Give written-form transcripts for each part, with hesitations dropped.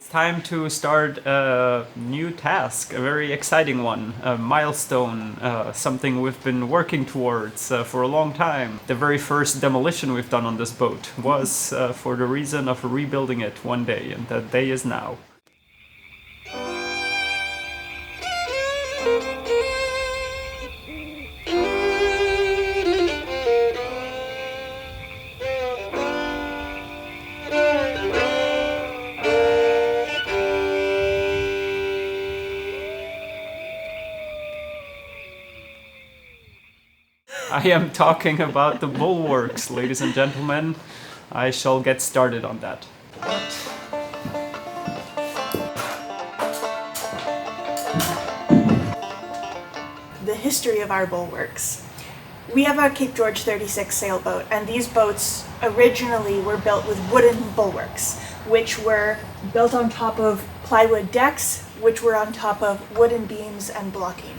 time to start a new task, a very exciting one, a milestone, something we've been working towards for a long time. The very first demolition we've done on this boat was for the reason of rebuilding it one day, and that day is now. I am talking about the bulwarks, ladies and gentlemen. I shall get started on that. The history of our bulwarks. We have a Cape George 36 sailboat, and these boats originally were built with wooden bulwarks, which were built on top of plywood decks, which were on top of wooden beams and blocking.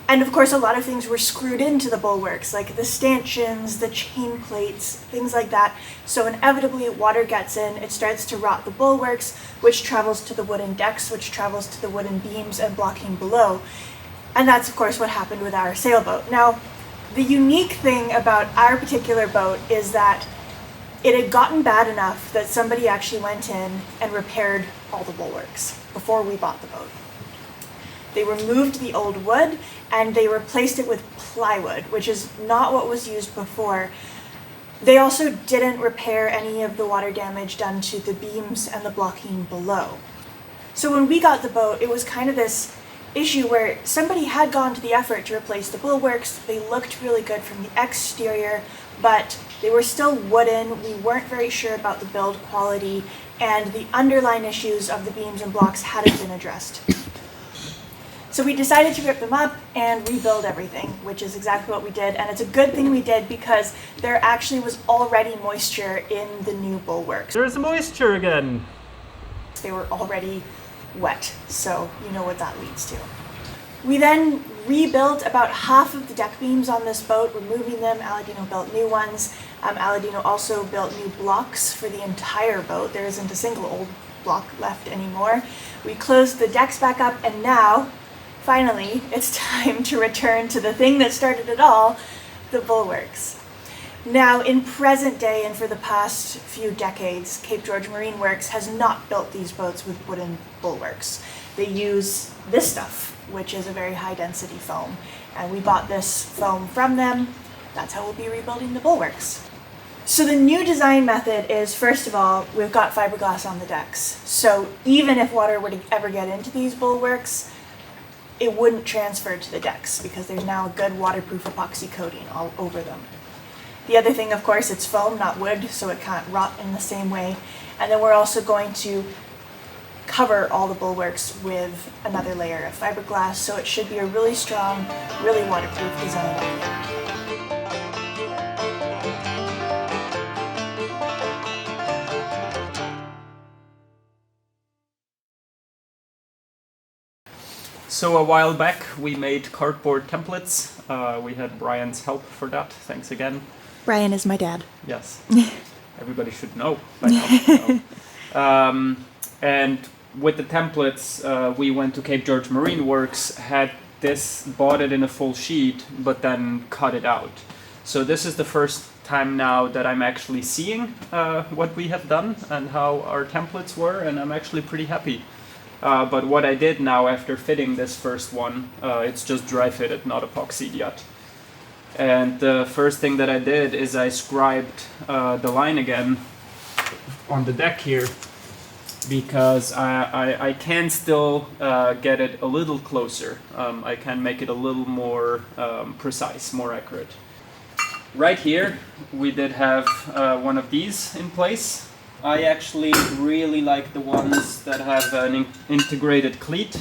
And of course, a lot of things were screwed into the bulwarks, like the stanchions, the chain plates, things like that. So inevitably, water gets in, it starts to rot the bulwarks, which travels to the wooden decks, which travels to the wooden beams and blocking below. And that's, of course, what happened with our sailboat. Now, the unique thing about our particular boat is that it had gotten bad enough that somebody actually went in and repaired all the bulwarks before we bought the boat. They removed the old wood and they replaced it with plywood, which is not what was used before. They also didn't repair any of the water damage done to the beams and the blocking below. So when we got the boat, it was kind of this issue where somebody had gone to the effort to replace the bulwarks. They looked really good from the exterior, but they were still wooden. We weren't very sure about the build quality, and the underlying issues of the beams and blocks hadn't been addressed. So we decided to rip them up and rebuild everything, which is exactly what we did. And it's a good thing we did because there actually was already moisture in the new bulwarks. There's moisture again. They were already wet, so you know what that leads to. We then rebuilt about half of the deck beams on this boat, removing them. Aladino built new ones. Aladino also built new blocks for the entire boat. There isn't a single old block left anymore. We closed the decks back up, and now finally, it's time to return to the thing that started it all, the bulwarks. Now, in present day and for the past few decades, Cape George Marine Works has not built these boats with wooden bulwarks. They use this stuff, which is a very high-density foam. And we bought this foam from them. That's how we'll be rebuilding the bulwarks. So the new design method is, first of all, we've got fiberglass on the decks. So even if water were to ever get into these bulwarks, it wouldn't transfer to the decks because there's now a good waterproof epoxy coating all over them. The other thing, of course, it's foam, not wood, so it can't rot in the same way. And then we're also going to cover all the bulwarks with another layer of fiberglass, so it should be a really strong, really waterproof design idea. So a while back we made cardboard templates. We had Brian's help for that. Thanks again. Brian is my dad. Yes. Everybody should know by now. And with the templates, we went to Cape George Marine Works, had this, bought it in a full sheet, but then cut it out. So this is the first time now that I'm actually seeing what we have done and how our templates were, and I'm actually pretty happy. But what I did now after fitting this first one, it's just dry fitted, not epoxied yet. And the first thing that I did is I scribed the line again on the deck here, because I can still get it a little closer. I can make it a little more precise, more accurate. Right here we did have one of these in place. I actually really like the ones that have an integrated cleat,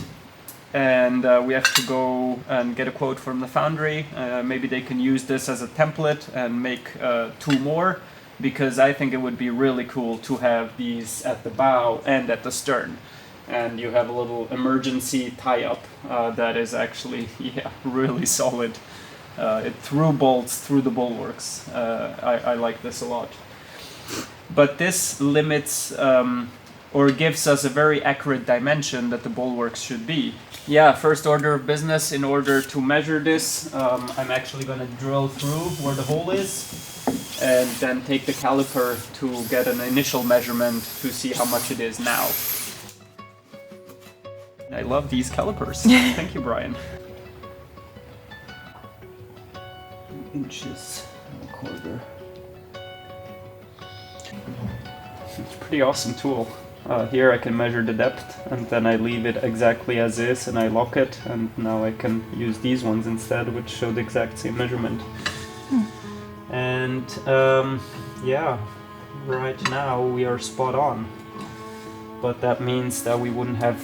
and we have to go and get a quote from the foundry. Maybe they can use this as a template and make 2 more, because I think it would be really cool to have these at the bow and at the stern. And you have a little emergency tie-up that is actually, really solid. It threw bolts through the bulwarks. I like this a lot. But this limits or gives us a very accurate dimension that the bulwarks should be. Yeah, first order of business, in order to measure this, I'm actually going to drill through where the hole is and then take the caliper to get an initial measurement to see how much it is now. I love these calipers. Thank you, Brian. Inches and a quarter. It's a pretty awesome tool. Here I can measure the depth, and then I leave it exactly as is and I lock it, and now I can use these ones instead, which show the exact same measurement. And yeah, right now we are spot on, but that means that we wouldn't have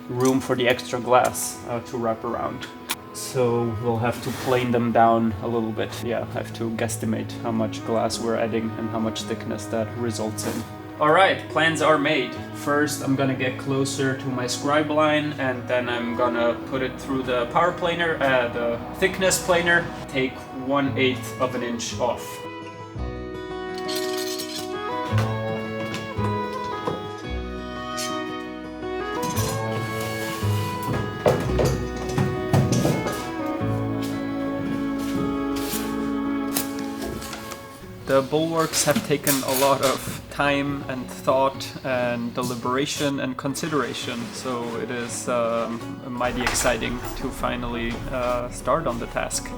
room for the extra glass to wrap around. So we'll have to plane them down a little bit. Yeah, I have to guesstimate how much glass we're adding and how much thickness that results in. Alright, plans are made. First I'm gonna get closer to my scribe line, and then I'm gonna put it through the power planer, the thickness planer, take 1/8 of an inch off. The bulwarks have taken a lot of time and thought and deliberation and consideration, so it is mighty exciting to finally start on the task.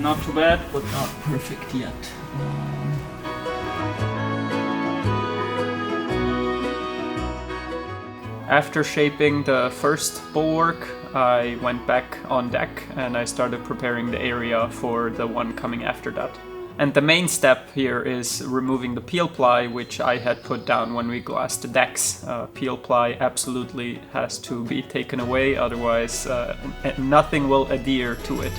Not too bad, but not perfect yet. After shaping the first bulwark, I went back on deck and I started preparing the area for the one coming after that. And the main step here is removing the peel ply, which I had put down when we glassed the decks. Peel ply absolutely has to be taken away, otherwise nothing will adhere to it.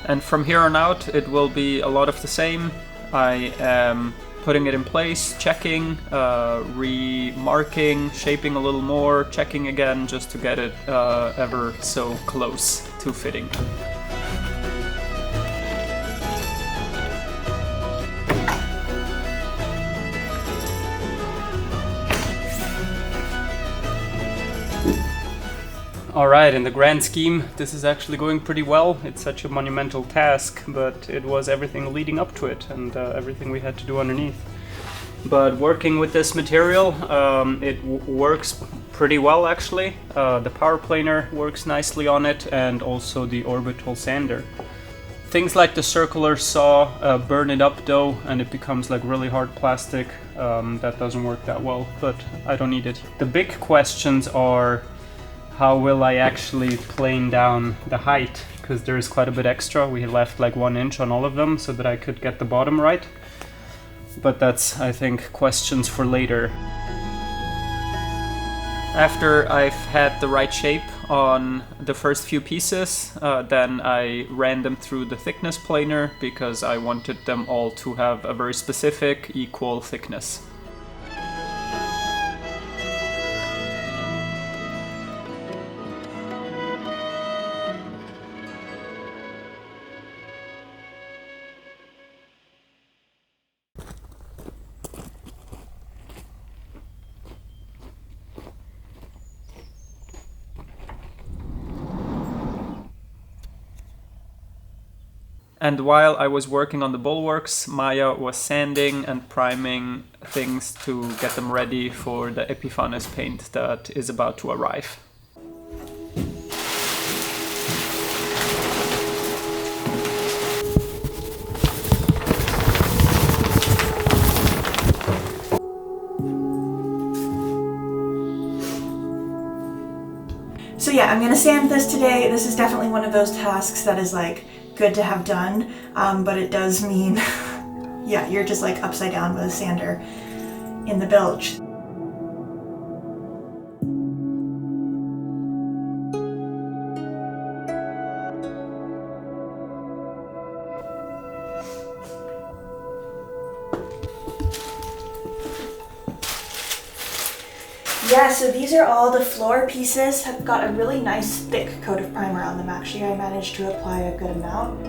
And from here on out, it will be a lot of the same. I am putting it in place, checking, remarking, shaping a little more, checking again, just to get it ever so close to fitting. Alright, in the grand scheme, this is actually going pretty well. It's such a monumental task, but it was everything leading up to it and everything we had to do underneath. But working with this material, it works pretty well actually. The power planer works nicely on it, and also the orbital sander. Things like the circular saw burn it up though, and it becomes like really hard plastic. That doesn't work that well, but I don't need it. The big questions are, how will I actually plane down the height? Because there is quite a bit extra. We left like 1 inch on all of them so that I could get the bottom right. But that's, I think, questions for later. After I've had the right shape on the first few pieces, then I ran them through the thickness planer because I wanted them all to have a very specific, equal thickness. And while I was working on the bulwarks, Maya was sanding and priming things to get them ready for the Epiphanes paint that is about to arrive. So yeah, I'm gonna sand this today. This is definitely one of those tasks that is like good to have done, but it does mean, yeah, you're just like upside down with a sander in the bilge. Yeah, so these are all the floor pieces. Have got a really nice thick coat of primer on them. Actually, I managed to apply a good amount.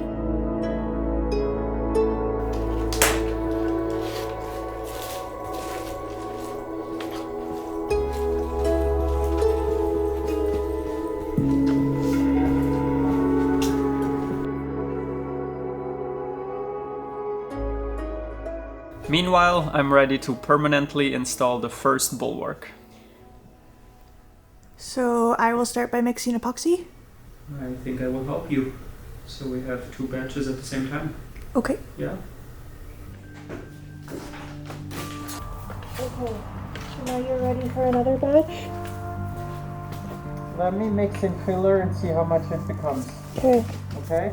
Meanwhile, I'm ready to permanently install the first bulwark. So I will start by mixing epoxy. I think I will help you. So we have 2 batches at the same time. Okay. Yeah. Okay. So now you're ready for another batch? Let me mix in filler and see how much it becomes. Okay. Okay?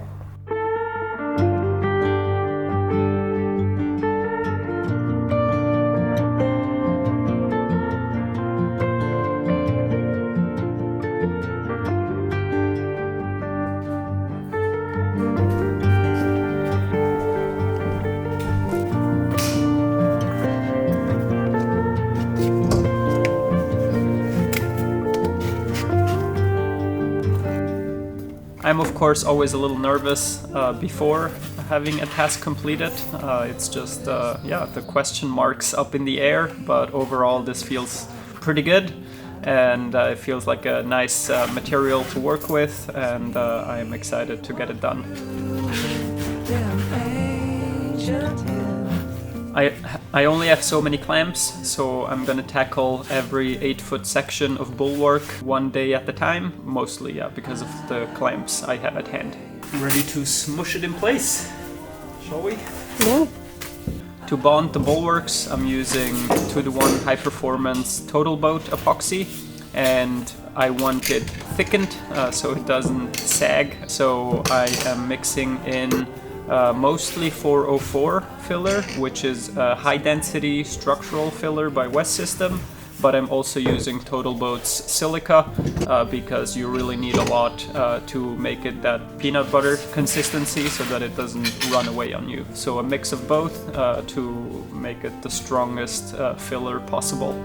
I'm of course always a little nervous before having a task completed. It's just, the question marks up in the air, but overall this feels pretty good, and it feels like a nice material to work with, and I'm excited to get it done. I only have so many clamps, so I'm gonna tackle every 8-foot section of bulwark one day at a time, mostly because of the clamps I have at hand. Ready to smush it in place, shall we? Yeah. To bond the bulwarks, I'm using 2-to-1 high performance total boat epoxy, and I want it thickened so it doesn't sag, so I am mixing in mostly 404 filler, which is a high density structural filler by West System, but I'm also using Total Boat's silica because you really need a lot to make it that peanut butter consistency so that it doesn't run away on you. So a mix of both to make it the strongest filler possible.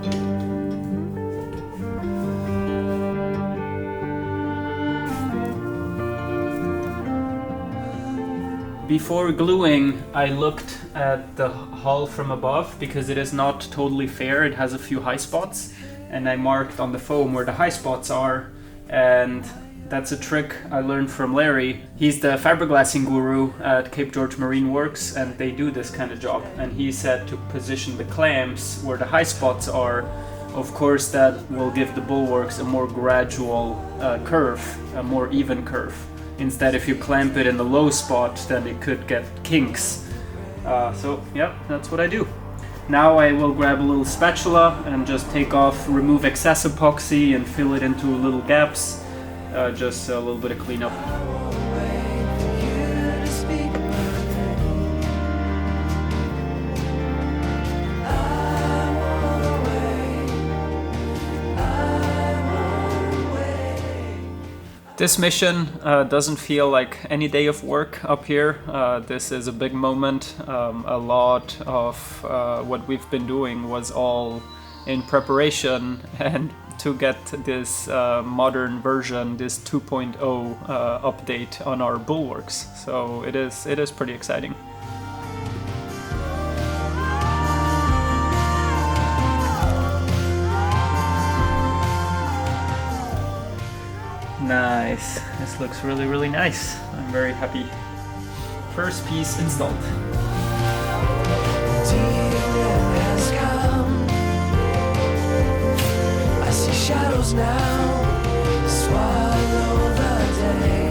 Before gluing, I looked at the hull from above because it is not totally fair. It has a few high spots, and I marked on the foam where the high spots are, and that's a trick I learned from Larry. He's the fiberglassing guru at Cape George Marine Works, and they do this kind of job. And he said to position the clamps where the high spots are. Of course, that will give the bulwarks a more gradual curve, a more even curve. Instead, if you clamp it in the low spot, then it could get kinks. So, yeah, that's what I do. Now I will grab a little spatula and just remove excess epoxy and fill it into little gaps. Just a little bit of cleanup. This mission doesn't feel like any day of work up here. This is a big moment. A lot of what we've been doing was all in preparation and to get this modern version, this 2.0 update on our bulwarks. So it is pretty exciting. Nice. This looks really, really nice. I'm very happy. First piece installed. I see shadows now swallow the day.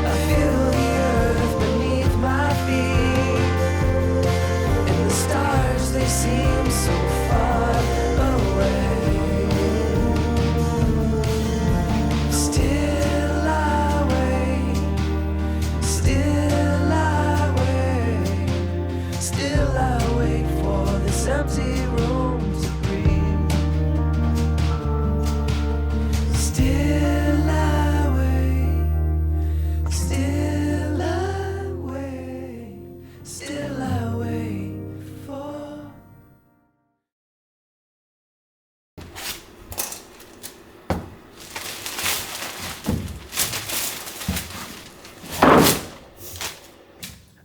I feel the earth beneath my feet, and the stars, they seem so far away.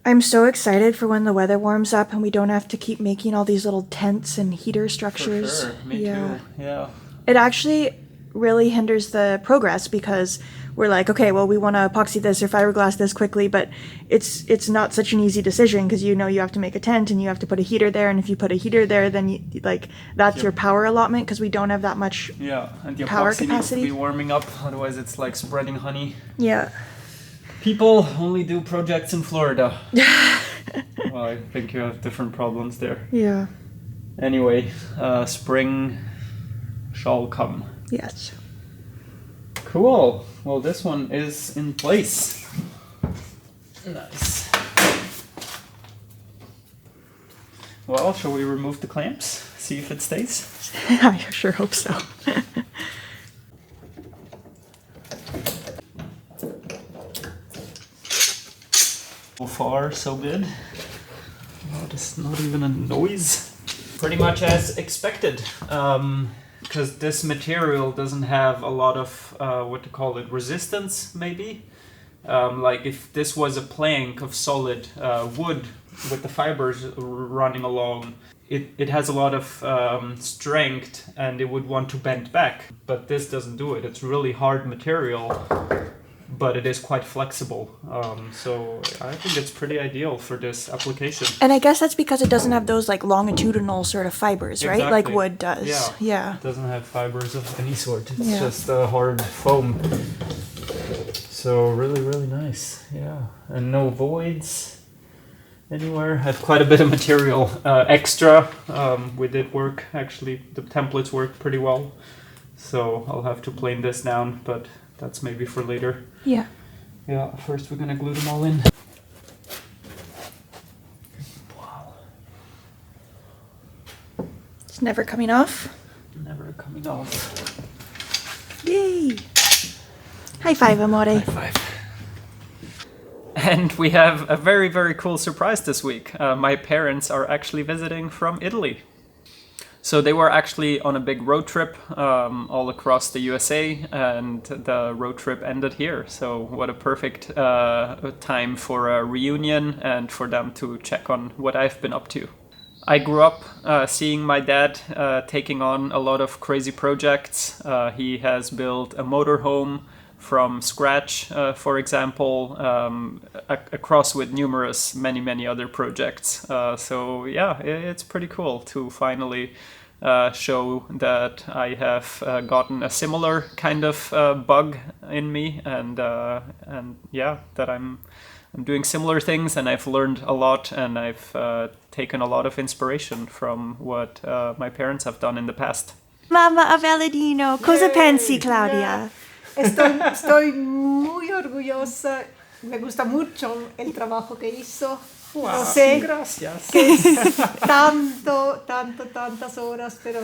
I'm so excited for when the weather warms up and we don't have to keep making all these little tents and heater structures. For sure, me too. Yeah. It actually really hinders the progress because we're like, okay, well, we want to epoxy this or fiberglass this quickly, but it's not such an easy decision because you have to make a tent and you have to put a heater there, and if you put a heater there, then that's your power allotment because we don't have that much and the power epoxy capacity. needs to be warming up, otherwise it's like spreading honey. Yeah. People only do projects in Florida. Well, I think you have different problems there. Yeah. Anyway, spring shall come. Yes. Cool. Well, this one is in place. Nice. Well, shall we remove the clamps? See if it stays? I sure hope so. So far, so good. Oh, there's not even a noise. Pretty much as expected. Because this material doesn't have a lot of, resistance, maybe. Like if this was a plank of solid wood with the fibers running along, it has a lot of strength and it would want to bend back. But this doesn't do it. It's really hard material, but it is quite flexible. So I think it's pretty ideal for this application. And I guess that's because it doesn't have those like longitudinal sort of fibers, right? Exactly. Like wood does. Yeah. It doesn't have fibers of any sort. It's just a hard foam. So really, really nice. Yeah. And no voids anywhere. I have quite a bit of material extra. We did work, actually. The templates work pretty well. So I'll have to plane this down, but that's maybe for later. Yeah. Yeah, first we're gonna glue them all in. Wow. It's never coming off. Never coming off. Yay! High five, amore. High five. And we have a very, very cool surprise this week. My parents are actually visiting from Italy. So they were actually on a big road trip all across the USA, and the road trip ended here. So what a perfect time for a reunion and for them to check on what I've been up to. I grew up seeing my dad taking on a lot of crazy projects. He has built a motorhome from scratch, for example, across with many other projects. So yeah, it's pretty cool to finally show that I have gotten a similar kind of bug in me, and yeah, that I'm doing similar things, and I've learned a lot, and I've taken a lot of inspiration from what my parents have done in the past. Mamma Avelladino, cosa pensi, Claudia? Estoy muy orgullosa. Me gusta mucho el trabajo que hizo. Wow, sé gracias. que es tantas horas, pero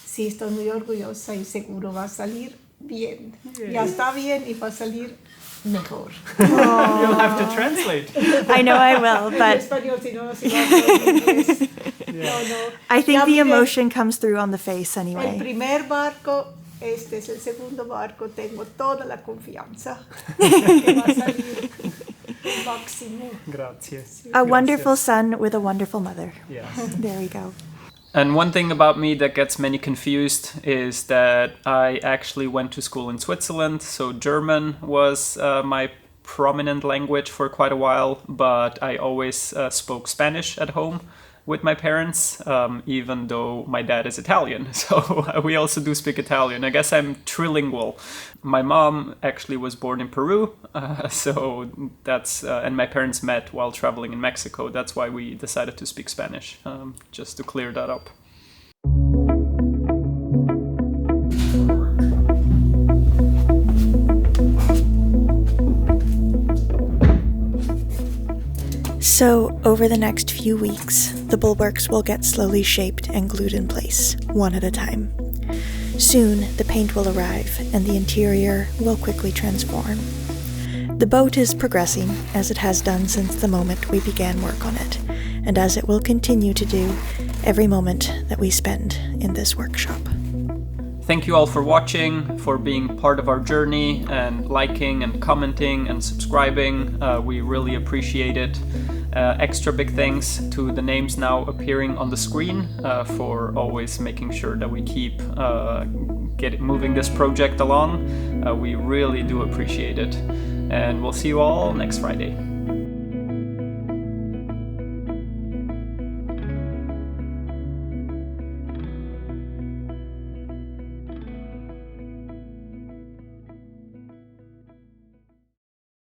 sí estoy muy orgullosa y seguro va a salir bien. Ya está bien y va a salir mejor. You'll have to translate. I know I will, but Español, si no, si no, no. I think Ya the mire, emotion comes through on the face El anyway. primer barco, este es el segundo barco, tengo toda la confianza que va a salir máximo. Gracias. A wonderful son with a wonderful mother. Yes. There we go. And one thing about me that gets many confused is that I actually went to school in Switzerland, so German was my prominent language for quite a while, but I always spoke Spanish at home with my parents, even though my dad is Italian, so we also do speak Italian. I guess I'm trilingual. My mom actually was born in Peru, so that's and my parents met while traveling in Mexico. That's why we decided to speak Spanish, just to clear that up. So, over the next few weeks, the bulwarks will get slowly shaped and glued in place, one at a time. Soon, the paint will arrive, and the interior will quickly transform. The boat is progressing, as it has done since the moment we began work on it, and as it will continue to do every moment that we spend in this workshop. Thank you all for watching, for being part of our journey, and liking and commenting and subscribing. We really appreciate it. Extra big thanks to the names now appearing on the screen for always making sure that we keep moving this project along. We really do appreciate it. And we'll see you all next Friday.